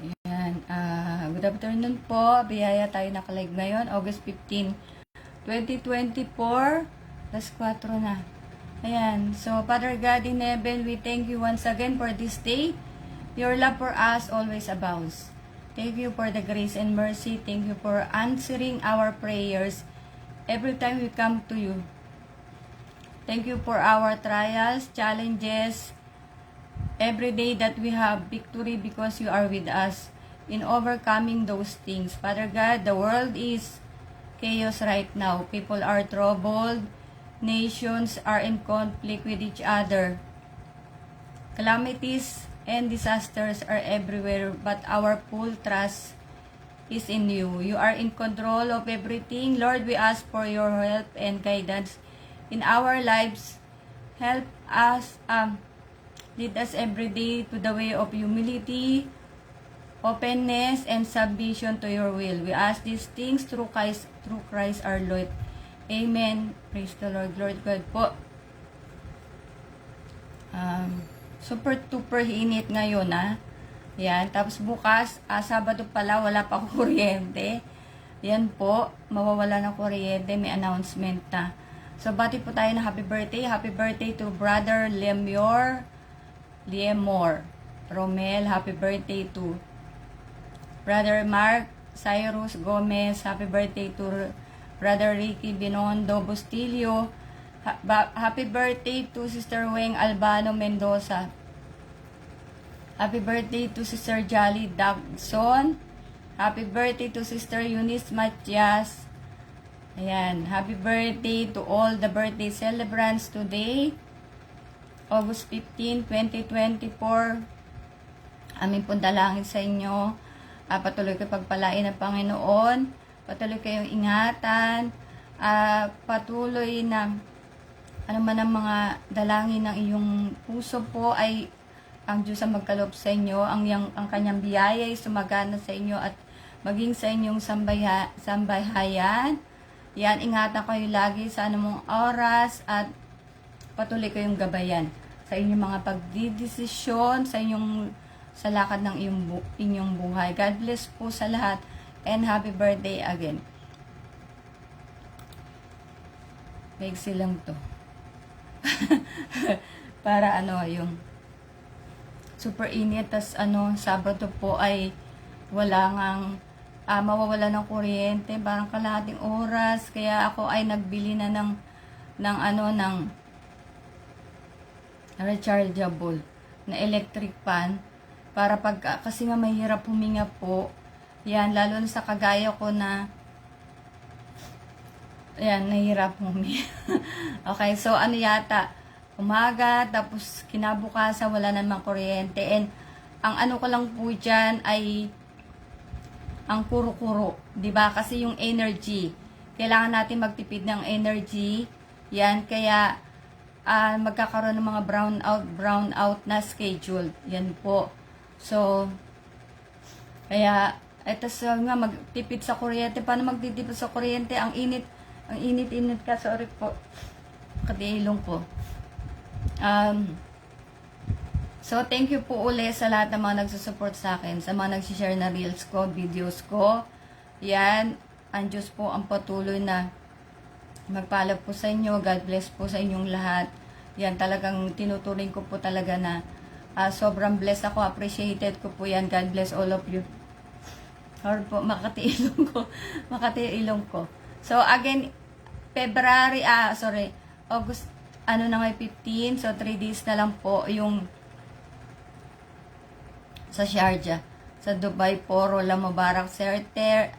Ayan. Good afternoon po. Biyaya tayo nakalive ngayon. August 15, 2024. Alas 4 na. Ayan. So, Father God in heaven, we thank you once again for this day. Your love for us always abounds. Thank you for the grace and mercy. Thank you for answering our prayers every time we come to you. Thank you for our trials, challenges, every day that we have victory because you are with us in overcoming those things. Father God, the world is chaos right now. People are troubled. Nations are in conflict with each other. Calamities and disasters are everywhere, but our full trust is in you. You are in control of everything. Lord, we ask for your help and guidance in our lives. Help us, lead us every day to the way of humility, openness, and submission to your will. We ask these things through Christ our Lord. Amen. Praise the Lord. Lord God po. Super init ngayon Yan. Tapos bukas, Sabado pala, wala pa kuryente. Yan po, mawawala ng kuryente. May announcement na. So, bati po tayo na happy birthday. Happy birthday to Brother Liemore Romel. Happy birthday to Brother Mark Cyrus Gomez. Happy birthday to Brother Ricky Binondo Bustillo. Happy birthday to Sister Weng Albano Mendoza. Happy birthday to Sister Jolly Dagson. Happy birthday to Sister Eunice Matias. Ayan. Happy birthday to all the birthday celebrants today. August 15, 2024. Aming pong dalangin sa inyo. Patuloy kayo pagpalain ng Panginoon. Patuloy kayong ingatan. Patuloy na ano man ang mga dalangin ng iyong puso po ay ang Diyos ang magkaloob sa inyo. Ang kanyang biyaya ay sumagana sa inyo at maging sa inyong sambahayan. Yan, ingatan kayo lagi sa anumang oras at patuloy kayong gabayan sa inyong mga pagdidesisyon, sa lakad ng inyong buhay. God bless po sa lahat and happy birthday again. Maigsi lang to. Para yung super init, tas Sabado po ay wala ngang mawawala ng kuryente, parang kalahating oras, kaya ako ay nagbili na ng rechargeable na electric fan para kasi nga mahirap huminga po. Yan, lalo na sa kagaya ko na nahirap huminga. Okay, so yata umaga, tapos kinabukasan wala namang kuryente, and ang ko lang po dyan ay ang kuro-kuro, 'di ba? Kasi yung energy, kailangan natin magtipid ng energy. Yan, kaya magkakaroon ng mga brown out na schedule. Yan po. So, kaya ito nga magtipid sa kuryente. Paano magtitipid sa kuryente? Ang init ka, sorry po. Kadiilong ko. So, thank you po ulit sa lahat ng mga nagsusupport sa akin, sa mga nagsishare na reels ko, videos ko. Yan, ang Diyos po ang patuloy na magpalab po sa inyo. God bless po sa inyong lahat. Yan, talagang tinuturing ko po talaga na sobrang blessed ako, appreciated ko po yan. God bless all of you. Or po, makatiilong ko. So, again, August, na ngay 15, so 3 days na lang po yung sa Sharjah, sa Dubai Poro La Mubarak Center,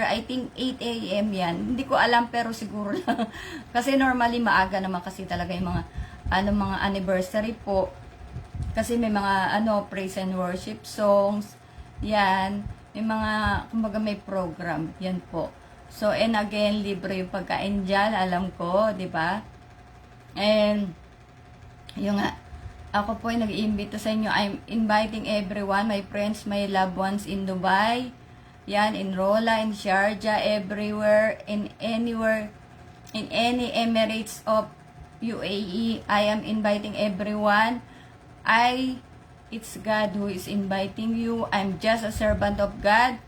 I think 8 a.m. yan. Hindi ko alam, pero siguro lang. Kasi normally maaga naman kasi talaga yung mga mga anniversary po. Kasi may mga praise and worship songs. Yan, may mga kumbaga may program. Yan po. So, and again, libre yung pagkain dyan, alam ko, 'di ba? And yung ako po ay nag-iimbita sa inyo. I'm inviting everyone, my friends, my loved ones in Dubai, yan, in Rola, in Sharjah, everywhere, anywhere, in any Emirates of UAE. I am inviting everyone. I it's God who is inviting you. I'm just a servant of God.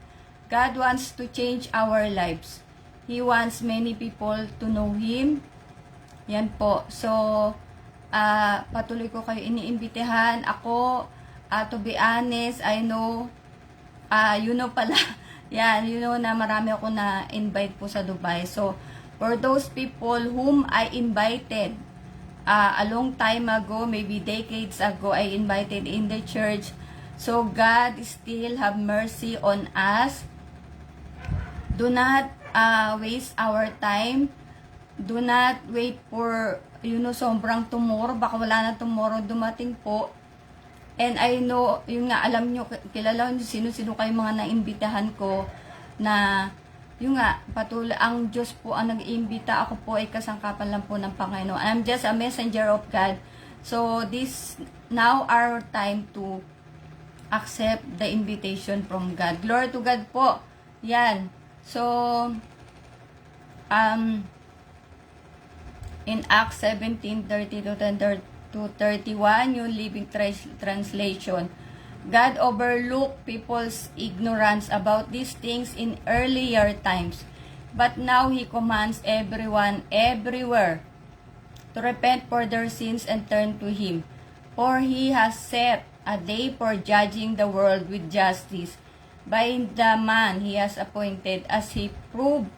God wants to change our lives. He wants many people to know Him. Yan po. So, patuloy ko kayo iniimbitahan. Ako, to be honest, I know, you know pala, yan, you know na marami ako na-invite po sa Dubai. So, for those people whom I invited, a long time ago, maybe decades ago, I invited in the church. So, God still have mercy on us. Do not waste our time. Do not wait for, sobrang tomorrow. Baka wala na tomorrow dumating po. And I know, yung nga, alam nyo, kilala nyo sino-sino kayo mga naimbitahan ko na, yung nga, patuloy, ang Diyos po ang nag-iimbita. Ako po ay kasangkapan lang po ng Panginoon. I'm just a messenger of God. So, this, now our time to accept the invitation from God. Glory to God po. Yan. So, in Acts 17:30 to 31, yung Living Translation, God overlooked people's ignorance about these things in earlier times, but now He commands everyone everywhere to repent for their sins and turn to Him. For He has set a day for judging the world with justice by the man He has appointed, as He proved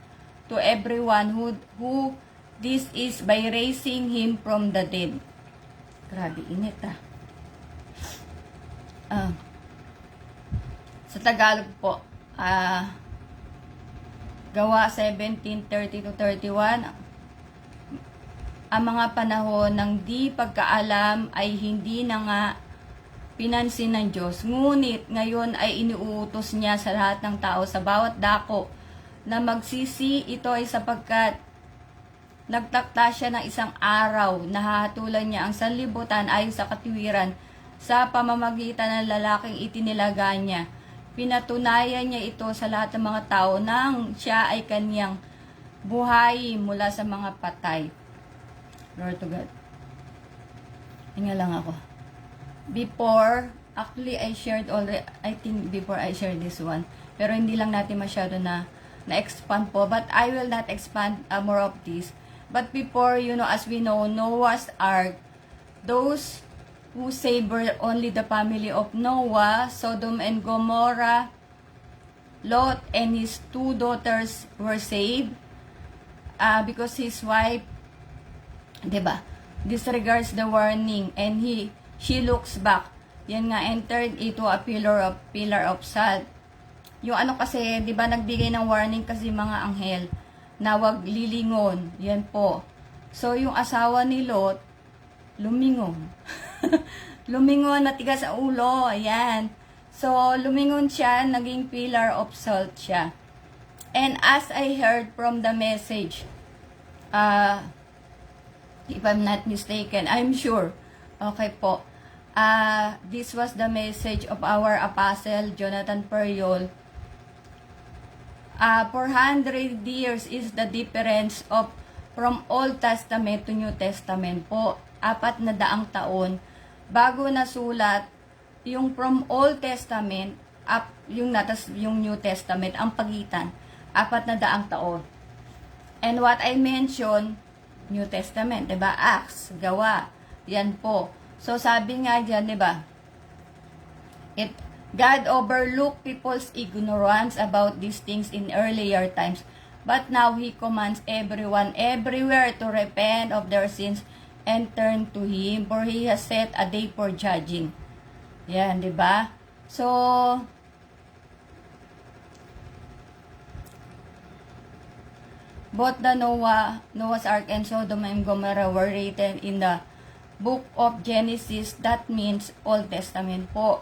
to everyone who this is by raising Him from the dead. Grabe, init sa Tagalog po, Gawa 17:30 to 31, ang mga panahon ng di pagkaalam ay hindi na nga pinansin ng Diyos. Ngunit ngayon ay iniuutos niya sa lahat ng tao sa bawat dako na magsisi. Ito ay sapagkat nagtakda siya ng isang araw na hahatulan niya ang sanlibutan ayon sa katuwiran sa pamamagitan ng lalaking itinilaga niya. Pinatunayan niya ito sa lahat ng mga tao nang siya ay kaniyang buhay mula sa mga patay. Lord to God. Hinga lang ako. Actually I shared already, I think before I shared this one. Pero hindi lang natin masyado na-expand po. But I will not expand more of this. But before, as we know, Noah's Ark, those who saved were only the family of Noah, Sodom and Gomorrah. Lot and his 2 daughters were saved because his wife, disregards the warning and she looks back. Yan nga, entered into a pillar of salt. Yung kasi, nagbigay ng warning kasi mga anghel na wag lilingon. Yan po. So, yung asawa ni Lot, lumingon. Lumingon, matigas sa ulo. Ayan. So, lumingon siya, naging pillar of salt siya. And as I heard from the message, if I'm not mistaken, I'm sure. Okay po. This was the message of our apostle, Jonathan Periol. 400 years is the difference from Old Testament to New Testament po. 400 taon bago nasulat yung from Old Testament up yung New Testament, ang pagitan 400 taon. And what I mentioned, New Testament, Acts, Gawa, yan po. So sabi nga diyan, God overlooked people's ignorance about these things in earlier times, but now He commands everyone everywhere to repent of their sins and turn to Him, for He has set a day for judging. Yan, So, both the Noah's Ark and Sodom and Gomorrah were written in the book of Genesis. That means Old Testament po.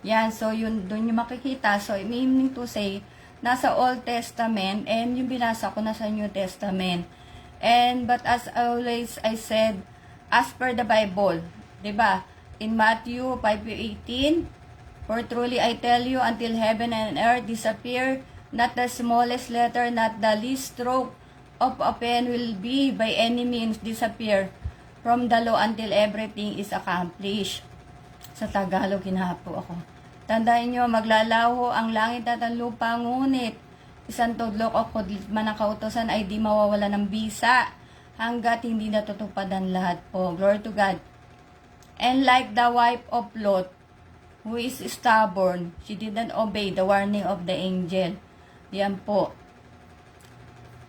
Yan, so yun, doon yung makikita. So, meaning to say, nasa Old Testament, and yung binasa ko nasa New Testament. But as always, I said, as per the Bible, in Matthew 5:18, for truly I tell you, until heaven and earth disappear, not the smallest letter, not the least stroke of a pen will be by any means disappear from the law until everything is accomplished. Sa Tagalog, hinahapo ako. Tandaan nyo, maglalaho ang langit at ang lupa, ngunit isang tudlok o kudlit man ang kautosan ay di mawawala ng bisa hanggat hindi natutupad ang lahat po. Glory to God. And like the wife of Lot, who is stubborn, she didn't obey the warning of the angel. Yan po.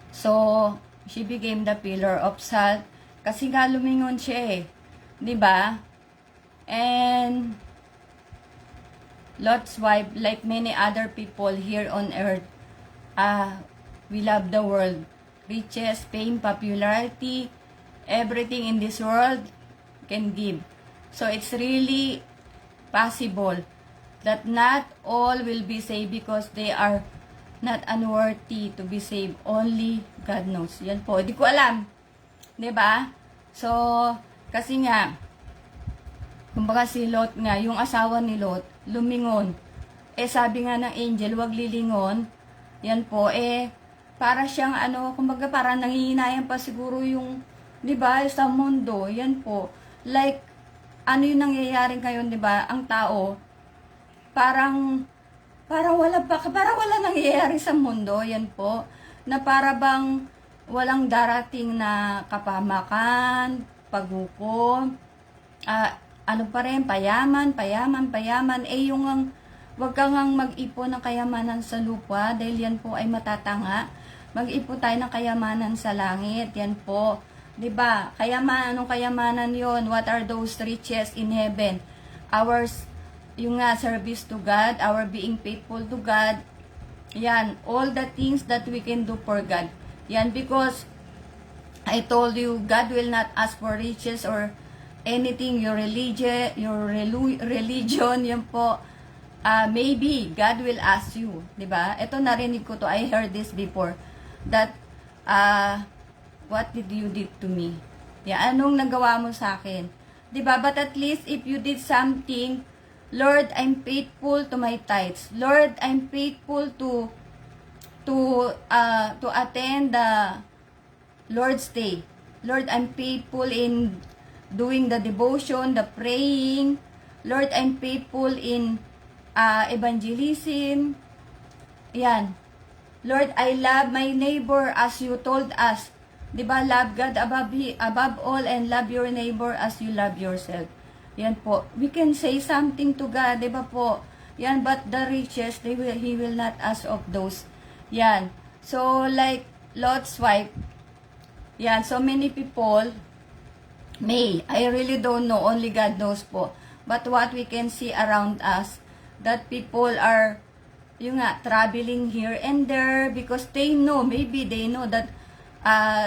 So, she became the pillar of salt kasi nga lumingon siya eh. 'Di ba? And Lot's wife, like many other people here on earth, we love the world. Riches, fame, popularity, everything in this world can give. So it's really possible that not all will be saved because they are not unworthy to be saved. Only God knows. Yan po. Hindi ko alam. 'Di ba? So, kasi nga, kumbaga si Lot nga, yung asawa ni Lot, lumingon. Sabi nga ng angel, wag lilingon. Yan po, para siyang kumbaga parang nangihinayan pa siguro yung, 'di ba, sa mundo. Yan po. Like, ano yung nangyayari ngayon, 'di ba? Ang tao, parang wala nangyayari sa mundo. Yan po. Na para bang walang darating na kapamakan, paghukom, ano pa rin, payaman. Yung wag kang mag-ipon ng kayamanan sa lupa dahil yan po ay matatanga. Mag-ipon tayo ng kayamanan sa langit. Yan po. 'Di ba? Anong kayamanan 'yon? What are those riches in heaven? Yung service to God, our being faithful to God. Yan, all the things that we can do for God. Yan, because I told you, God will not ask for riches or anything, your religion, yan po. Maybe God will ask you, 'di ba? Ito narinig ko to, I heard this before, that what did you did to me? Yeah, anong nagawa mo sa akin? 'Di ba? But at least if you did something, Lord, I'm faithful to my tithes. Lord, I'm faithful to attend the Lord's Day. Lord, I'm faithful in doing the devotion, the praying. Lord, I'm faithful in evangelism. Yan. Lord, I love my neighbor as you told us. 'Di ba? Love God above all and love your neighbor as you love yourself. Yan po. We can say something to God, 'di ba po? Yan, but the riches, He will not ask of those. Yan. So, like Lot's wife, yan, so many people I really don't know, only God knows po. But what we can see around us, that people are, traveling here and there because maybe they know that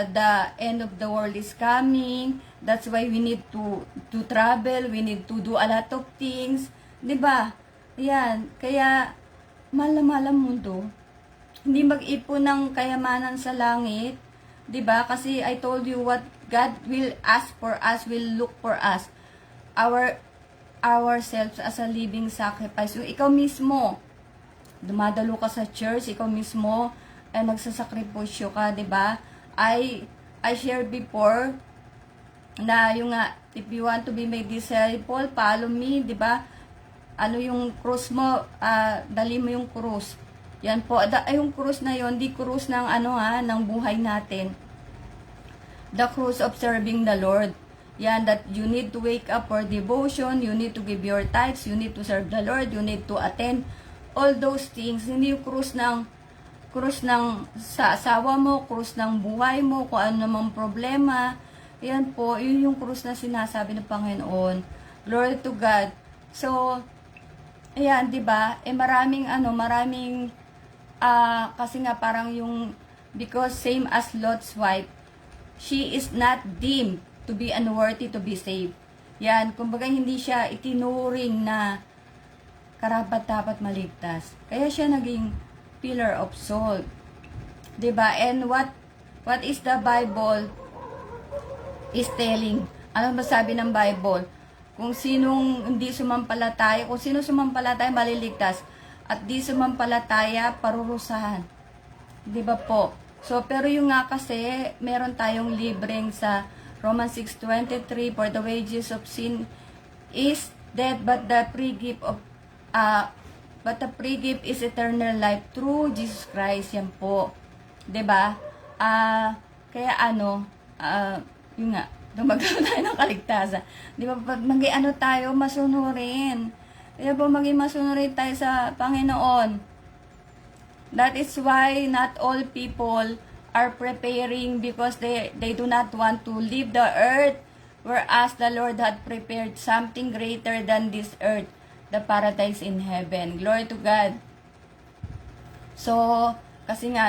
the end of the world is coming. That's why we need to travel, we need to do a lot of things. 'Di ba? Yan, kaya malam mundo. Hindi mag-ipon ng kayamanan sa langit. 'Di ba? Kasi I told you what God will ask for us, will look for us. Ourselves as a living sacrifice. Yung ikaw mismo, dumadalo ka sa church, ikaw mismo ay nagsasakripisyo ka, 'di ba? I shared before na if you want to be my disciple, follow me, 'di ba? Ano yung cross mo, dali mo yung cross. Yan po, yung cross na yon, di cross ng ng buhay natin. The cross of serving the Lord. Yan, that you need to wake up for devotion, you need to give your tithes, you need to serve the Lord, you need to attend all those things. Hindi yung cross ng sa asawa mo, cross ng buhay mo, kung ano namang problema. Yan po, yun yung cross na sinasabi ng Panginoon. Glory to God. So, ayan, 'di ba? Maraming kasi nga parang because same as Lot's wife, she is not deemed to be unworthy to be saved. Yan, kumbaga hindi siya itinuring na karapat-dapat maligtas. Kaya siya naging pillar of salt. 'Di ba? And what is the Bible is telling? Ano ba sabi ng Bible? Kung sino sumampalataya maliligtas, at di sumampalataya parurusahan. 'Di ba po? So, pero yung nga kasi, meron tayong libreng sa Romans 6:23, for the wages of sin is death, but the free gift is eternal life through Jesus Christ. Yan po. 'Di ba? Kaya yun nga, dumagano tayo ng kaligtasan. 'Di ba? Pag tayo, masunurin. Kaya po maging masunurin tayo sa Panginoon. That is why not all people are preparing, because they do not want to leave the earth, whereas the Lord had prepared something greater than this earth, the paradise in heaven. Glory to God. So, kasi nga,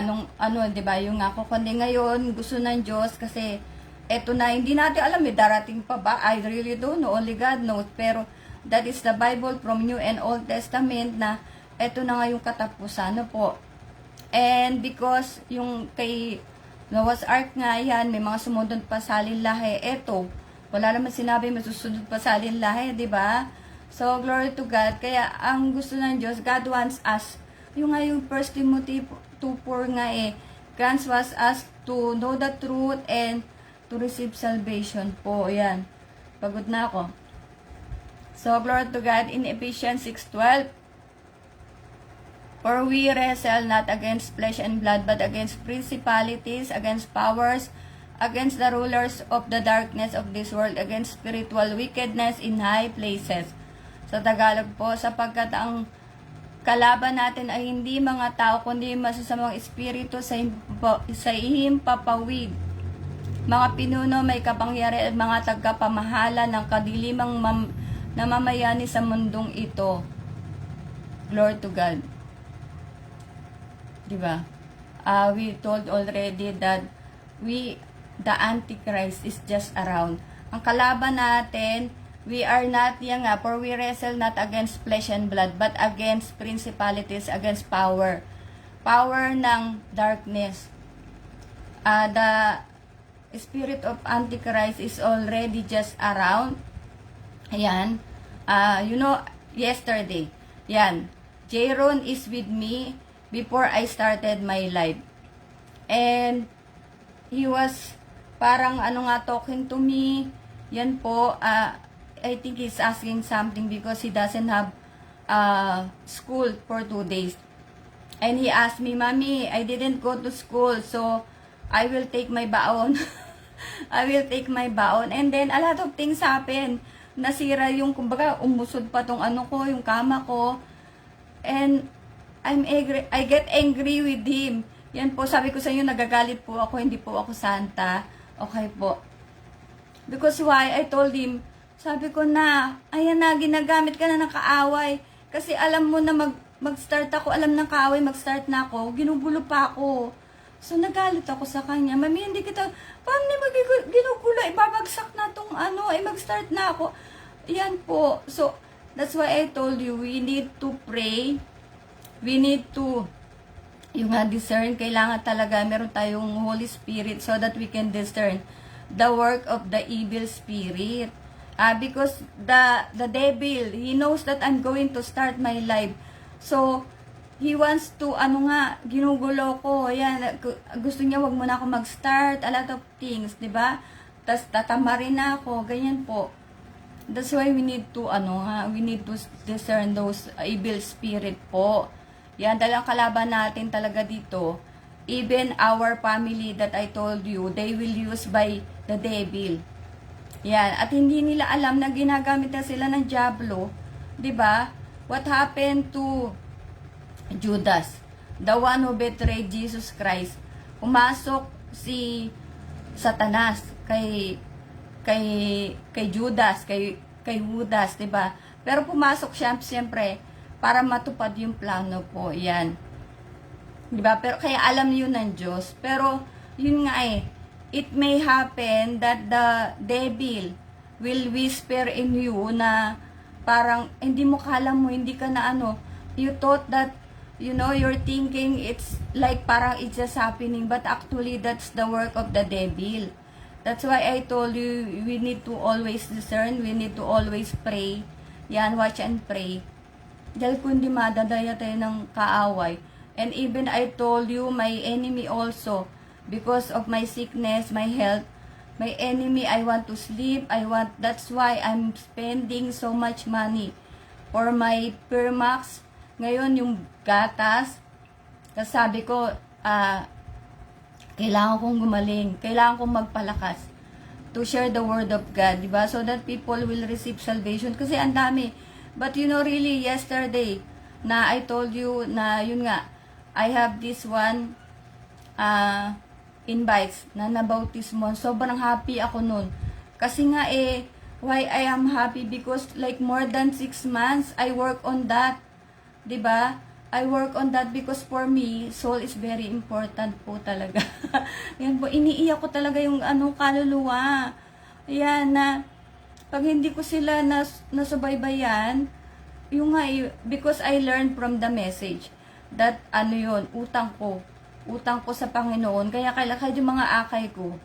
diba, yung ako, kundi ngayon, gusto ng Diyos, kasi, eto na, hindi natin alam, darating pa ba? I really don't know, only God knows, pero, that is the Bible from New and Old Testament, na, eto na nga yung katapusan, po. And because yung kay Noah's Ark nga yan, may mga sumunod pa sa lahi. Eto, wala naman sinabi may susunod pa sa lahi, di ba? So, glory to God. Kaya, ang gusto ng Diyos, God wants us. Yung nga yung 1 Timothy 2:4 nga grants us to know the truth and to receive salvation po. Yan. Pagod na ako. So, glory to God. In Ephesians 6:12, for we wrestle not against flesh and blood, but against principalities, against powers, against the rulers of the darkness of this world, against spiritual wickedness in high places. Sa Tagalog po, sapagkat ang kalaban natin ay hindi mga tao, kundi masasamang espiritu sa himpapawid. Mga pinuno, may kapangyarihan at mga tagapamahala ng kadilimang namamayani sa mundong ito. Glory to God. Diba? We told already that the Antichrist is just around. Ang kalaban natin, we are not for we wrestle not against flesh and blood, but against principalities, against power. Power ng darkness. The spirit of Antichrist is already just around. Ayan. Yesterday. Yan. Jaron is with me before I started my life. And he was parang talking to me. Yan po, I think he's asking something because he doesn't have school for 2 days. And he asked me, Mommy, I didn't go to school, so I will take my baon. I will take my baon. And then a lot of things happen. Nasira yung, kumbaga, umusod pa tong yung kama ko. And I get angry with him. Yan po, sabi ko sa inyo, nagagalit po ako, hindi po ako santa. Okay po. Because why? I told him, sabi ko na, ayan na, ginagamit ka na ng kaaway. Kasi alam mo na mag-start ako, alam ng kaaway, mag-start na ako, ginugulo pa ako. So, nagalit ako sa kanya. Mami, hindi kita, paano ginugulo? Ibabagsak na tong mag-start na ako. Yan po. So, that's why I told you, we need to pray. We need to discern. Kailangan talaga meron tayong Holy Spirit so that we can discern the work of the evil spirit. Because the devil, he knows that I'm going to start my life. So, he wants to, ginugulo ko. Yan, gusto niya wag mo na ako mag-start. A lot of things, di ba? Tas tatamarin na ako. Ganyan po. That's why we need to, we need to discern those evil spirit po. Yan, dahil ang kalaban natin talaga dito, even our family that I told you, they will use by the devil. Yan, at hindi nila alam na ginagamit na sila ng diablo, 'di ba? What happened to Judas, the one who betrayed Jesus Christ? Pumasok si Satanas kay Judas, kay Judas, 'di ba? Pero pumasok siya siyempre para matupad yung plano po. Yan. Diba? Pero kaya alam yun ng Diyos. Pero, yun nga it may happen that the devil will whisper in you na parang, hindi mo kala mo, hindi ka na you thought that, you're thinking it's like parang it's just happening, but actually that's the work of the devil. That's why I told you, we need to always discern, we need to always pray. Yan, watch and pray. Dahil kundi madadaya tayo ng kaaway. And even I told you, my enemy also, because of my sickness, my health, My enemy, I want to sleep. That's why I'm spending so much money for my Permax. Ngayon, yung gatas, kasi sabi ko, kailangan kong gumaling. Kailangan kong magpalakas to share the word of God, diba? So that people will receive salvation. Kasi ang dami. But really, yesterday, na I told you na, yun nga, I have this one, invites na nabautismo. Sobrang happy ako nun. Kasi nga why I am happy? Because like more than 6 months, I work on that. 'Di ba? I work on that because for me, soul is very important po talaga. Yan po, iniiyak ko talaga yung kaluluwa. Ayan, na pag hindi ko sila nasubaybayan, yung nga, because I learned from the message that utang ko sa Panginoon. Kaya yung mga akay ko,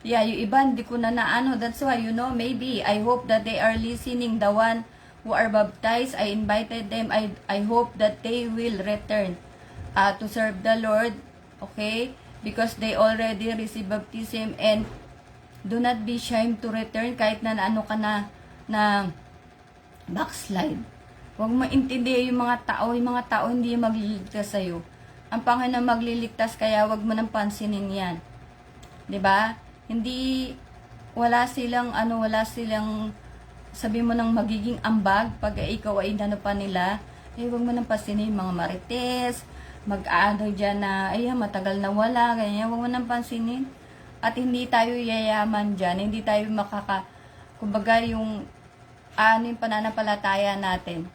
yung iba hindi ko na that's why, maybe, I hope that they are listening, the one who are baptized, I invited them, I hope that they will return to serve the Lord, okay? Because they already received baptism, and do not be ashamed to return kahit na na backslide. Huwag maintindihan yung mga tao hindi magliligtas sa'yo. Ang Panginoon magliligtas, kaya wag mo nang pansinin yan. 'Di ba? Hindi, wala silang sabi mo nang magiging ambag pag ikaw ay pa nila. Wag mo nang pansinin yung mga marites, dyan na, matagal na wala, ganyan, wag mo nang pansinin. At hindi tayo yayaman dyan, hindi tayo kumbaga yung, yung pananampalataya natin.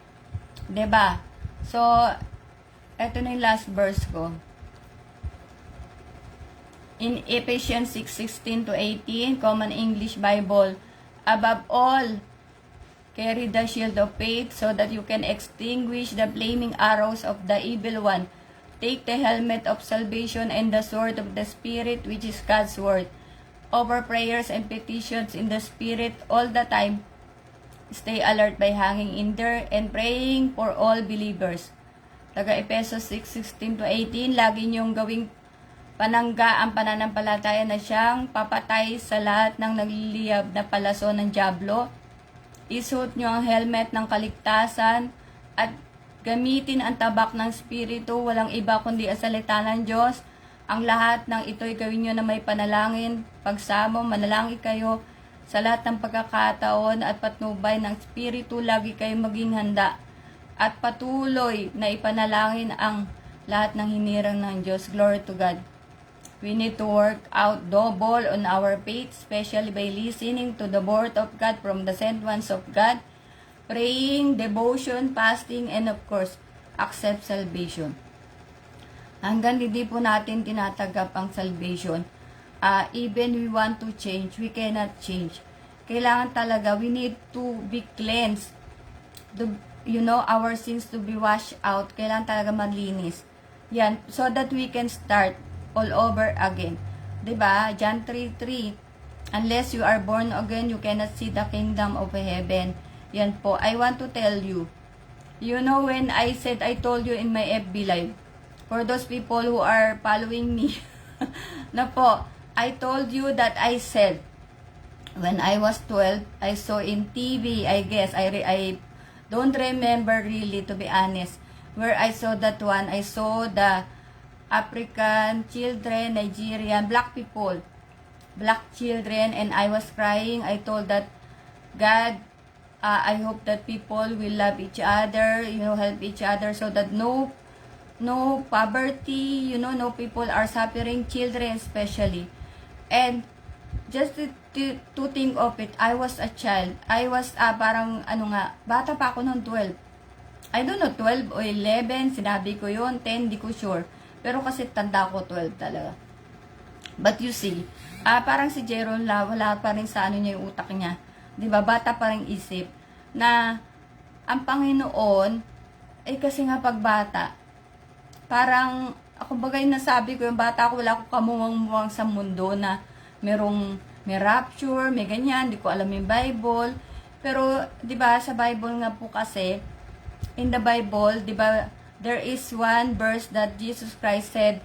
'Di ba? So, eto na yung last verse ko. In Ephesians 6:16-18, Common English Bible, above all, carry the shield of faith so that you can extinguish the flaming arrows of the evil one. Take the helmet of salvation and the sword of the Spirit, which is God's word. Over prayers and petitions in the Spirit all the time. Stay alert by hanging in there and praying for all believers. Taga Efesos 6:16-18, lagi niyong gawing panangga ang pananampalataya na siyang papatay sa lahat ng nagliliyab na palaso ng dyablo. Isuot niyo ang helmet ng kaligtasan at gamitin ang tabak ng Espiritu, walang iba kundi ang salita ng Diyos. Ang lahat ng ito'y gawin niyo na may panalangin, pagsamo, manalangin kayo sa lahat ng pagkakataon at patnubay ng Espiritu, lagi kayong maging handa at patuloy na ipanalangin ang lahat ng hinirang ng Diyos. Glory to God. We need to work out double on our faith, especially by listening to the word of God from the sent ones of God, praying, devotion, fasting, and of course, accept salvation. Hanggang hindi po natin tinatanggap ang salvation, even we want to change, we cannot change. Kailangan talaga, we need to be cleansed. Our sins to be washed out. Kailangan talaga maglinis. Yan, so that we can start all over again. 'Di ba? John 3:3. Unless you are born again, you cannot see the kingdom of heaven. Yan po. I want to tell you. When I told you in my FB live, for those people who are following me, na po, I told you that I said, when I was 12, I saw in TV, I guess, I don't remember really, to be honest, where I saw that one. I saw the African children, Nigerian, black people, black children, and I was crying. I told that, God, I hope that people will love each other, help each other, so that no poverty, no people are suffering, children especially. And just to think of it, I was a child. I was parang bata pa ako noong 12. I don't know, 12 o 11, sinabi ko yun, 10, di ko sure. Pero kasi tanda ko 12 talaga. But you see, parang si Jeron wala pa rin sa niya yung utak niya. 'Di ba? Bata pa rin isip na ang Panginoon kasi nga pagbata, parang ako bagay nasabi ko yung bata ko, wala ko kamuwang-muwang sa mundo na may rapture, may ganyan, di ko alam yung Bible. Pero 'di ba sa Bible nga po kasi, in the Bible, 'di ba, there is one verse that Jesus Christ said,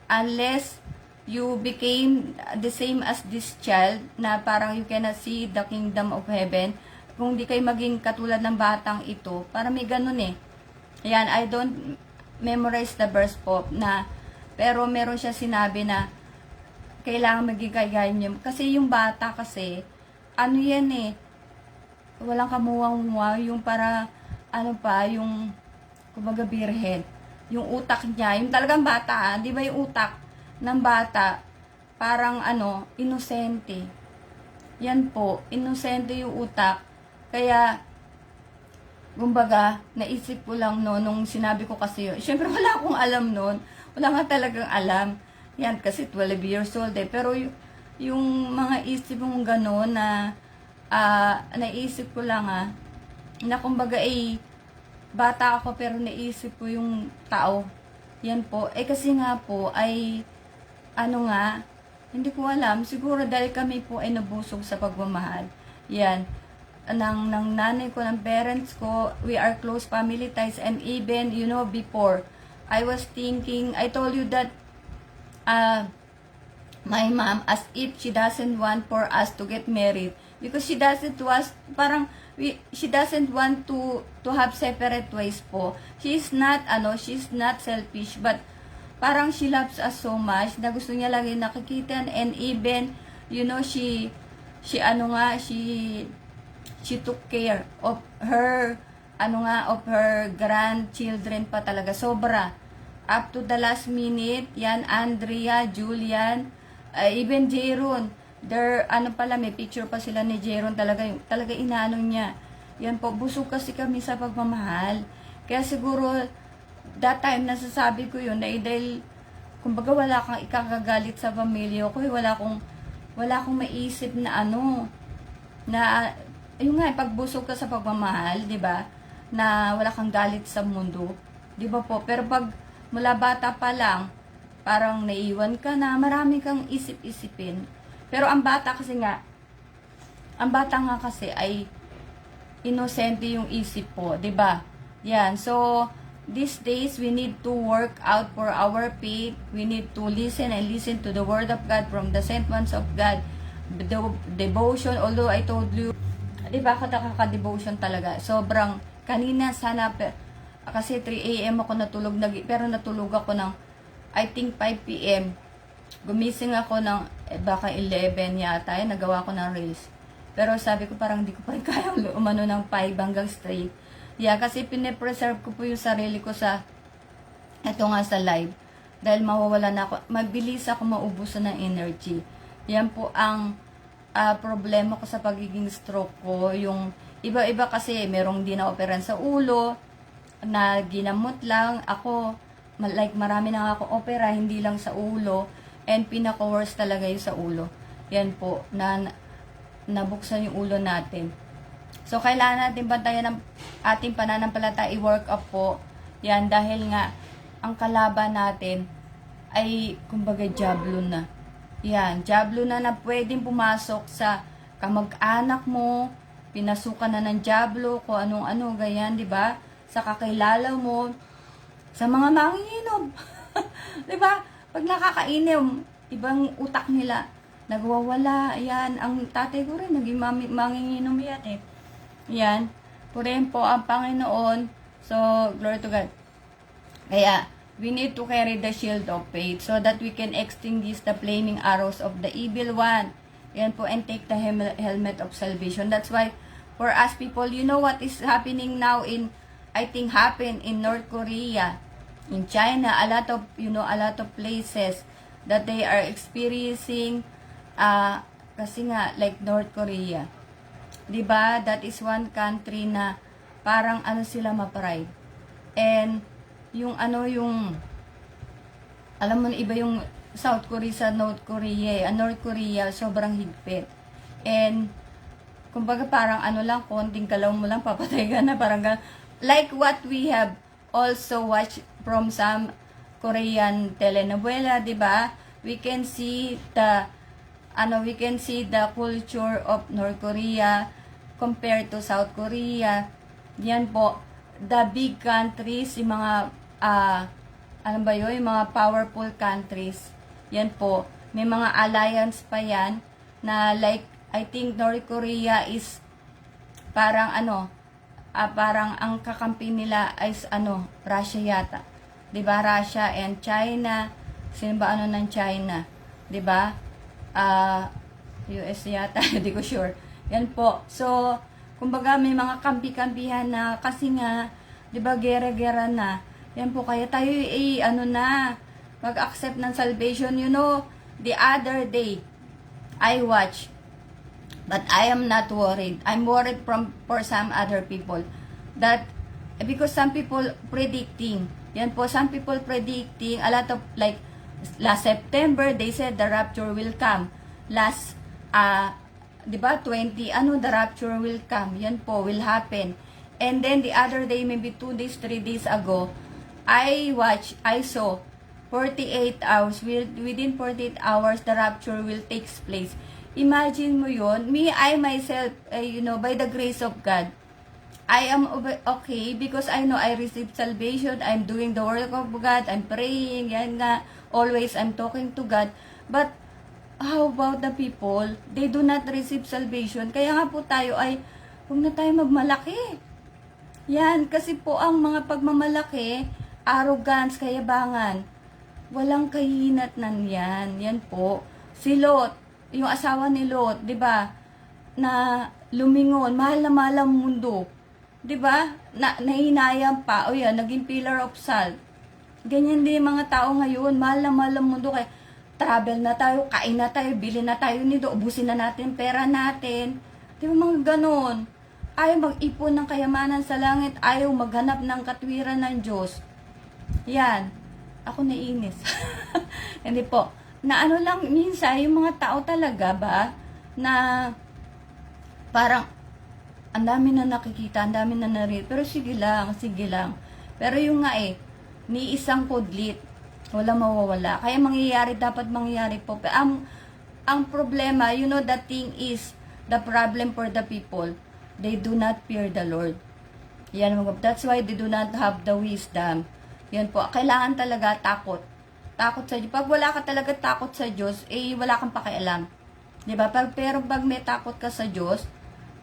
unless you became the same as this child na parang you cannot see the kingdom of heaven. Kung di kayo maging katulad ng batang ito, para may ganun eh. Ayan, I don't memorize the verse po na, pero meron siya sinabi na kailangan maging kagaya niyo. Kasi yung bata kasi, ano yan eh, walang kamuwang-muwa, yung para, ano pa, yung, kumbaga birhen, yung utak niya, yung talagang bata, di ba yung utak ng bata, parang ano, inosente. Yan po, inosente yung utak. Kaya, kumbaga, naisip ko lang no, nung sinabi ko kasi yun. Siyempre, wala akong alam noon. Wala nga talagang alam. Yan, kasi 12 years old eh. Pero yung mga isip mong gano'n na, naisip ko lang na kumbaga bata ako pero naisip ko yung tao. Yan po. Kasi nga po ay, ano nga, hindi ko alam. Siguro dahil kami po ay nabusog sa pagmamahal. Yan. Ng nanay ko, ng parents ko, we are close family ties. And even, you know, before, I was thinking, I told you that, my mom, as if she doesn't want for us to get married. Because she doesn't she doesn't want to have separate ways po. She's not selfish, but parang she loves us so much na gusto niya lagi nakikita, and even, you know, she took care of her, of her grandchildren pa talaga. Sobra. Up to the last minute, yan, Andrea, Julian, even Jeron. May picture pa sila ni Jeron, talaga inaano niya. Yan po, busog kasi kami sa pagmamahal. Kaya siguro, that time, nasasabi ko yun, dahil, kumbaga wala kang ikakagalit sa pamilya ko, wala akong maisip na yung nga, pagbusog ka sa pagmamahal, di ba, na wala kang galit sa mundo, di ba po, pero pag mula bata pa lang, parang naiwan ka na, marami kang isip-isipin, pero ang bata nga kasi ay inosente yung isip po, di ba? Yan, so, these days, we need to work out for our faith. We need to listen to the Word of God from the sent ones of God. The devotion, although I told you, di ba, kakaka-devotion talaga. Sobrang, kanina sana, kasi 3 a.m. ako natulog, pero natulog ako ng, I think 5 p.m. Gumising ako ng, baka 11 yata, nagawa ko ng race. Pero sabi ko, parang di ko pa rin kaya umano ng 5 hanggang straight. Yeah, kasi pine-preserve ko po yung sarili ko sa, ito nga sa live. Dahil mawawala na ako, mabilis ako maubusan ng energy. Yan po ang problema ko sa pagiging stroke ko. Yung iba-iba kasi, merong di na-operan sa ulo, na ginamot lang. Ako, like marami na ako opera, hindi lang sa ulo. And pinaka-worst talaga yung sa ulo. Yan po, nabuksan yung ulo natin. So, kailangan natin bantayan ng ating pananampalataya, i-work up po. Yan, dahil nga, ang kalaban natin ay, kumbaga, diablo na. Yan, diablo na pwedeng pumasok sa kamag-anak mo, pinasukan na ng diablo, kung anong-ano, ganyan, di ba? Sa kakilala mo, sa mga manginginom. Di ba? Pag nakakainom, ibang utak nila, nagwawala. Yan, ang tatay ko rin, naging manginginom yan eh. Yan. Purihin po ang Panginoon. So, glory to God. Kaya, we need to carry the shield of faith so that we can extinguish the flaming arrows of the evil one. Yan po, and take the helmet of salvation. That's why, for us people, you know what is happening now happened in North Korea, in China, a lot of places that they are experiencing, kasi nga, like North Korea. Diba? That is one country na parang sila ma-pride. And alam mo, iba yung South Korea sa North Korea. North Korea, sobrang higpit. And, kumbaga parang lang, konting galaw mo lang, papatay ka na, parang like what we have also watched from some Korean telenovela, diba? We can see the culture of North Korea compared to South Korea. Yan po, the big countries, yung mga, yung mga powerful countries, yan po, May mga alliance pa yan na like, I think North Korea is parang parang ang kakampi nila is Russia yata. 'Di ba? Russia and China. Sino ba ng China? 'Di ba? US yata, hindi ko sure. Yan po. So, kumbaga may mga kampi-kampihan na kasi nga 'di ba gera-gera na. Yan po kaya tayo mag-accept ng salvation. You know, the other day I watched, but I am not worried. I'm worried for some other people that because some people predicting. Yan po, some people predicting a lot of like last September they said the rapture will come. Last 'di ba 20 the rapture will come. Yan po will happen. And then the other day, maybe 2 days, 3 days ago, I saw 48 hours, within 48 hours, the rapture will take place. Imagine mo yun. I myself, by the grace of God, I am okay because I know I received salvation. I'm doing the work of God. I'm praying. Yan nga. Always I'm talking to God. But, how about the people? They do not receive salvation. Kaya nga po tayo ay, huwag na tayo magmalaki. Yan, kasi po ang mga pagmamalaki, arrogance, kayabangan, walang kahinatnan yan. Yan po. Si Lot, yung asawa ni Lot, 'di ba? Na lumingon, mahal na mahal ang mundo. 'Di ba? Nahinayang pa. O yan, naging pillar of salt. Ganyan din yung mga tao ngayon, mahal na mahal ang mundo. Kaya travel na tayo, kain na tayo, bili na tayo nito, ubusin na natin pera natin. 'Di ba mga ganon? Ayaw mag-ipon ng kayamanan sa langit, ayaw maghanap ng katwiran ng Diyos. Yan. Ako naiinis. Hindi po. Na lang, minsan, yung mga tao talaga ba, na parang, ang dami na nakikita, ang dami na narito. Pero sige lang. Pero yung nga ni isang kudlit, wala mawawala. Kaya dapat mangyayari po. Ang problema, the thing is, the problem for the people, they do not fear the Lord. Yan, that's why they do not have the wisdom. Yan po, kailangan talaga takot. Takot sa Diyos. Pag wala ka talaga takot sa Diyos, wala kang pakialam. Diba? Pero pag may takot ka sa Diyos,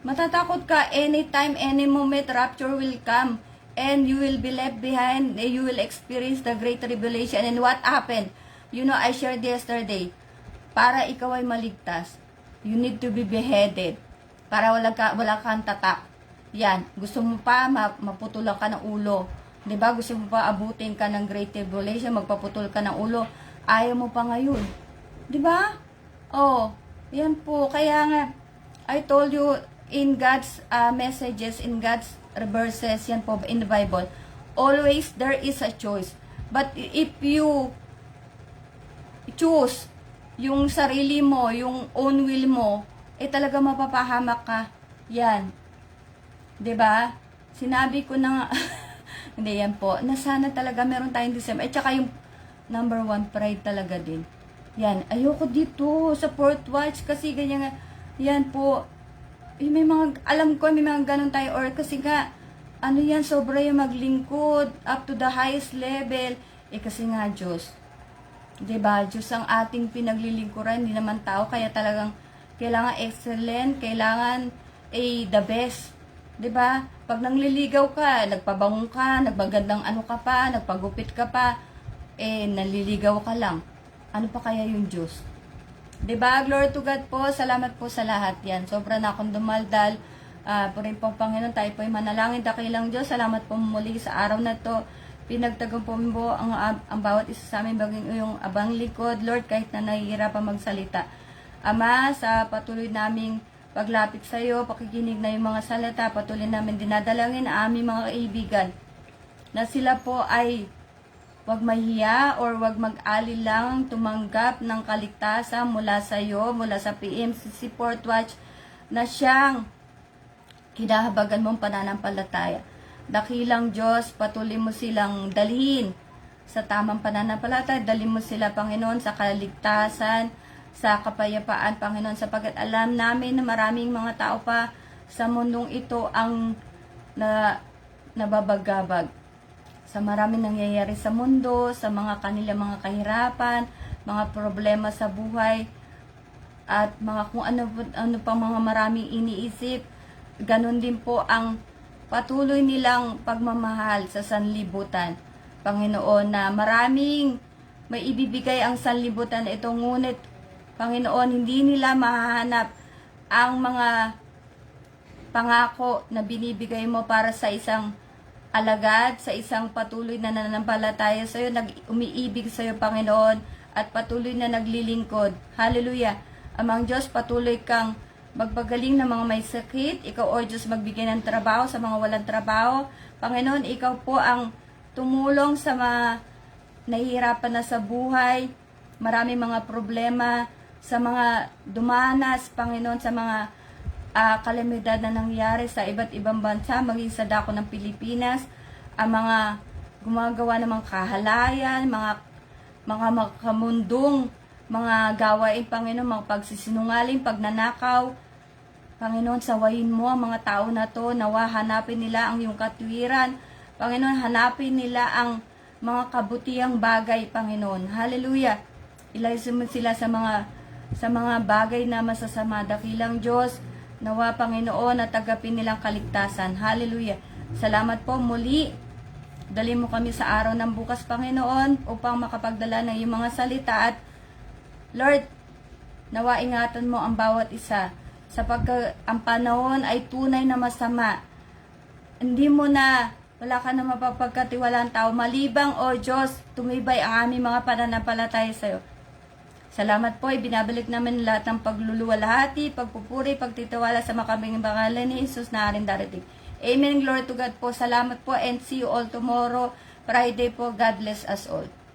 matatakot ka anytime, any moment, rapture will come. And you will be left behind. You will experience the great tribulation. And what happened? I shared yesterday, para ikaw ay maligtas, you need to be beheaded. Para wala kang tatak. Yan. Gusto mo pa, maputulan ka ng ulo. 'Di ba? Gusto mo pa abutin ka ng great tribulation, magpaputol ka ng ulo. Ayaw mo pa ngayon. 'Di ba? Yan po. Kaya nga, I told you in God's messages, in God's verses, yan po in the Bible, always there is a choice. But if you choose yung sarili mo, yung own will mo, talaga mapapahamak ka. Yan. 'Di ba? Sinabi ko na hindi yan po. Na sana talaga meron tayong December. Tsaka yung number 1, pride talaga din. Yan. Ayoko dito sa Fourth Watch kasi ganyan nga. Yan po. May mga, alam ko, may mga ganun tayo. Or kasi nga, sobra yung maglingkod up to the highest level. Kasi nga, Diyos. 'Di ba? Diyos ang ating pinaglilingkuran. Hindi naman tao. Kaya talagang kailangan excellent, kailangan the best. 'Di ba? Pag nangliligaw ka, nagpabango ka, nagbagandang ka pa, nagpagupit ka pa, naliligaw ka lang. Ano pa kaya yung Diyos? 'Di ba? Glory to God po. Salamat po sa lahat 'yan. Sobra na akong dumaldal. Purin po Panginoon, tayo po ay manalangin, dakilang Diyos. Salamat po muli sa araw na 'to. Pinagtagumpong po ang bawat isa sa amin baging iyong abang likod, Lord, kahit na nahihirapan magsalita. Ama, sa patuloy naming paglapit sa iyo, pakikinig na yung mga salita, patuloy namin dinadalangin ang aming mga kaibigan na sila po ay wag mahiya or wag mag-alilang tumanggap ng kaligtasan mula sa iyo, mula sa PMCC Fourth Watch na siyang kinahabagan mong pananampalataya. Dakilang Diyos, patuloy mo silang dalhin sa tamang pananampalataya, dalhin mo sila, Panginoon, sa kaligtasan, sa kapayapaan, Panginoon, sapagkat alam namin na maraming mga tao pa sa mundong ito ang nababagabag sa maraming nangyayari sa mundo, sa mga kanilang mga kahirapan, mga problema sa buhay, at mga kung ano pang mga maraming iniisip. Ganon din po ang patuloy nilang pagmamahal sa sanlibutan, Panginoon, na maraming may ibibigay ang sanlibutan ito, ngunit Panginoon, hindi nila mahahanap ang mga pangako na binibigay mo para sa isang alagad, sa isang patuloy na nananampalataya sa iyo, umiibig sa iyo, Panginoon, at patuloy na naglilingkod. Hallelujah. Amang Diyos, patuloy kang magpagaling ng mga may sakit. Ikaw, O Diyos, magbigay ng trabaho sa mga walang trabaho. Panginoon, ikaw po ang tumulong sa mga nahihirapan na sa buhay, marami mga problema, sa mga dumanas, Panginoon, sa mga kalamidad na nangyari sa iba't ibang bansa, maging sa dako ng Pilipinas, ang mga gumagawa ng mga kahalayan, mga makamundong mga gawain, Panginoon, mga pagsisinungaling, pagnanakaw. Panginoon, sawayin mo ang mga tao na to, nawa hanapin nila ang iyong katwiran. Panginoon, hanapin nila ang mga kabutihang bagay, Panginoon. Hallelujah. Ilayso mo sila sa mga bagay na masasama. Dakilang Diyos, nawa, Panginoon, at tagapin nilang kaligtasan. Hallelujah. Salamat po muli. Dali mo kami sa araw ng bukas, Panginoon, upang makapagdala ng iyong mga salita. At Lord, nawa ingatan mo ang bawat isa, sapagkat ang panahon ay tunay na masama. Hindi mo na, wala ka na mapapagkatiwalaan tao. Malibang, O Diyos, tumibay ang aming mga pananampalataya sa iyo. Salamat po, ibinabalik namin lahat ng pagluluwalhati, pagpupuri, pagtitiwala sa makaming pangalan ni Jesus na aring darating. Amen. Glory to God po. Salamat po, and see you all tomorrow, Friday po. God bless us all.